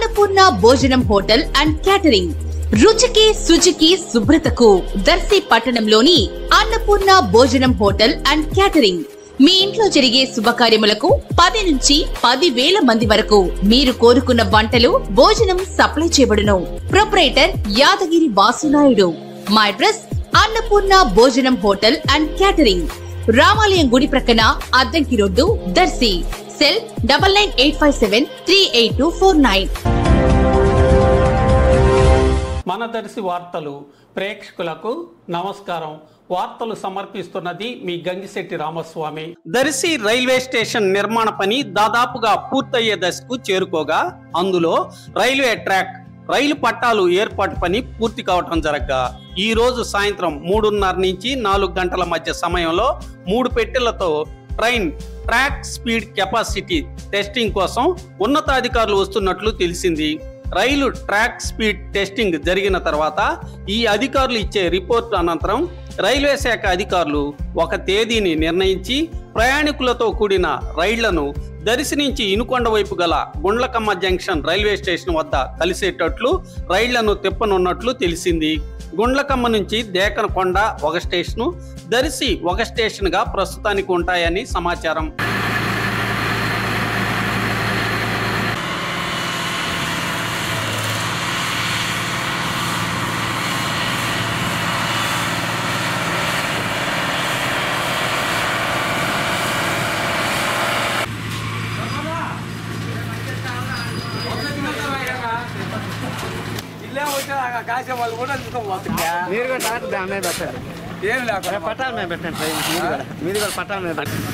అన్నపూర్ణ భోజనం hotel and catering. రుచికి శుచికి శుభ్రతకు దర్శి పట్టణంలోని అన్నపూర్ణ భోజనం హోటల్ అండ్ క్యాటరింగ్. మీ ఇంట్లో జరిగే శుభకార్యములకు 10 నుంచి 10,000 మంది వరకు మీరు కోరుకున్న వంటలు, భోజనం సప్లై చేయబడును. ప్రొపరేటర్ యాదగిరి వాసునాయుడు. మా అడ్రస్ అన్నపూర్ణ భోజనం హోటల్ అండ్ క్యాటరింగ్, రామాలయం గుడి ప్రక్కన, అద్దంకి రోడ్డు, దర్శి. సెల్ 9985738249. మన దర్శి వార్తలు ప్రేక్షకులకు నమస్కారం. వార్తలు సమర్పిస్తున్నది మీ గంగిశెట్టి రామస్వామి. దర్శి రైల్వే స్టేషన్ నిర్మాణ పని దాదాపుగా పూర్తయ్యే దశకు చేరుకోగా, అందులో రైల్వే ట్రాక్, రైలు పట్టాలు ఏర్పాటు పని పూర్తి కావటం జరగ్గా ఈ రోజు సాయంత్రం 3:30 నుంచి 4 గంటల మధ్య సమయంలో 3 పెట్టెలతో train track speed capacity testing కోసం ఉన్నతాధికారులు వస్తున్నట్లు తెలిసింది. రైలు ట్రాక్ స్పీడ్ టెస్టింగ్ జరిగిన తర్వాత ఈ అధికారులు ఇచ్చే రిపోర్టు అనంతరం రైల్వే శాఖ అధికారులు ఒక తేదీని నిర్ణయించి ప్రయాణికులతో కూడిన రైళ్లను దర్శి నుంచి ఇనుకొండ వైపు గల గుండ్లకమ్మ జంక్షన్ రైల్వే స్టేషన్ వద్ద కలిసేటట్లు రైళ్లను తిప్పనున్నట్లు తెలిసింది. గుండ్లకమ్మ నుంచి దేకనకొండ ఒక స్టేషను, దర్శి ఒక స్టేషన్ గా ప్రస్తుతానికి ఉంటాయని సమాచారం. వాళ్ళు కూడా మీరు కూడా డాక్టర్ దాని మీద పెట్టారు. ఏం లేకుండా పట్టాల మీద పెట్టండి. మీరు కూడా పట్టాల మీద పెట్టండి.